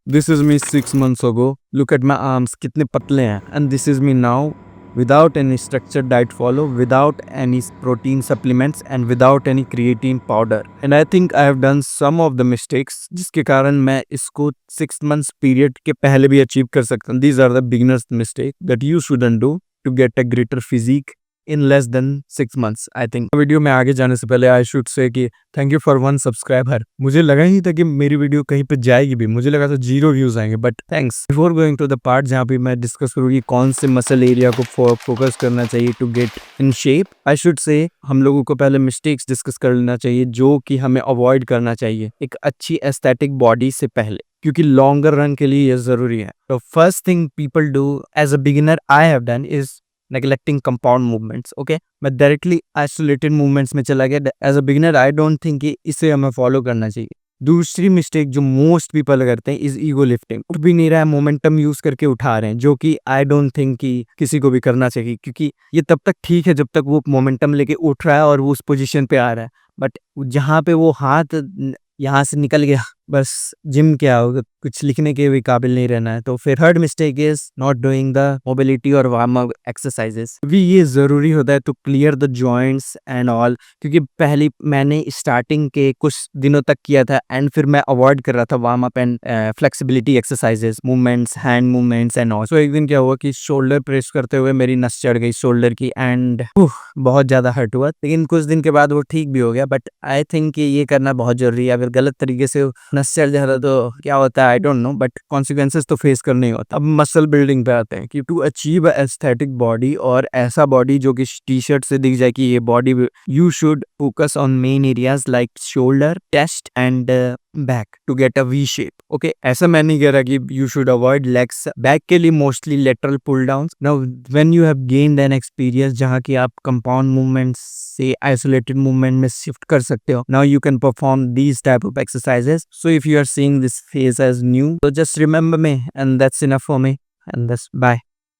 This is me 6 months ago. Look at my arms, कितने पतले हैं. And this is me now, without any structured diet follow, without any protein supplements, and without any creatine powder. And I think I have done some of the mistakes, जिसके कारण मैं इसको 6 months period के पहले भी achieve कर सकता हूँ. These are the beginners mistake that you shouldn't do to get a greater physique in less than 6 months. I think video में आगे जाने से पहले आई शुड से कि थैंक यू फॉर 1 सब्सक्राइबर. मुझे लगा ही था कि मेरी वीडियो कहीं पे जाएगी भी, मुझे लगा था 0 व्यूज आएंगे, but thanks. Before going to the part जहाँ पे मैं डिस्कस करूँगी कौन से मसल एरिया को फोकस करना चाहिए to get in shape, I should say हम लोगों को पहले मिस्टेक्स डिस्कस कर लेना चाहिए जो कि हमें अवॉइड करना चाहिए एक अच्छी एस्थेटिक बॉडी से पहले, क्योंकि लॉन्गर रन के लिए ये जरूरी है. तो first thing people do as a beginner I have done is neglecting compound movements. Okay, मैं डायरेक्टली आइसोलेटेड मूवमेंट्स में चला गया. As a beginner I don't think कि इसे हमें फॉलो करना चाहिए. दूसरी मिस्टेक जो मोस्ट पीपल करते हैं इज ईगो लिफ्टिंग. उठ भी नहीं रहा है, मोमेंटम यूज करके उठा रहे हैं, जो कि आई डोंट थिंक कि किसी को भी करना चाहिए, क्योंकि ये तब तक ठीक है जब तक वो मोमेंटम लेके उठ रहा है और वो उस पोजीशन पे आ रहा है. बट जहाँ पे वो हाथ यहाँ से निकल गया, बस जिम क्या होगा, कुछ लिखने के भी काबिल नहीं रहना है. तो फिर third mistake is not doing the mobility और वार्म अप एक्सरसाइजेस. भी ये जरूरी होता है to clear the joints and all, क्योंकि पहले मैंने स्टार्टिंग के कुछ दिनों तक किया था एंड फिर मैं अवॉइड कर रहा था warm up and flexibility exercises, movements, hand movements and all. So एक दिन क्या हुआ कि शोल्डर प्रेस करते हुए मेरी नस चढ़ गई शोल्डर की एंड बहुत ज्यादा हर्ट हुआ. लेकिन कुछ दिन के बाद वो ठीक भी हो गया. बट आई थिंक कि ये करना बहुत जरूरी है. अगर गलत तरीके से नस चढ़ जाता तो क्या होता है I don't know, but consequences तो फेस करने ही होता. अब मसल बिल्डिंग पे आते हैं कि टू अचीव एस्थेटिक बॉडी और ऐसा बॉडी जो कि टी शर्ट से दिख जाए कि ये body, you should focus on main areas like shoulder, chest and back to get a V shape. Okay, ऐसा मैं नहीं कह रहा कि you should avoid legs. Back के लिए mostly lateral pull down. Now when you have gained an experience जहाँ की आप कंपाउंड मूवमेंट्स से आइसोलेटेड मूवमेंट में शिफ्ट कर सकते हो, now you can perform these type of exercises. So if you are seeing this phase as new, so just remember me and that's enough for me, and that's bye.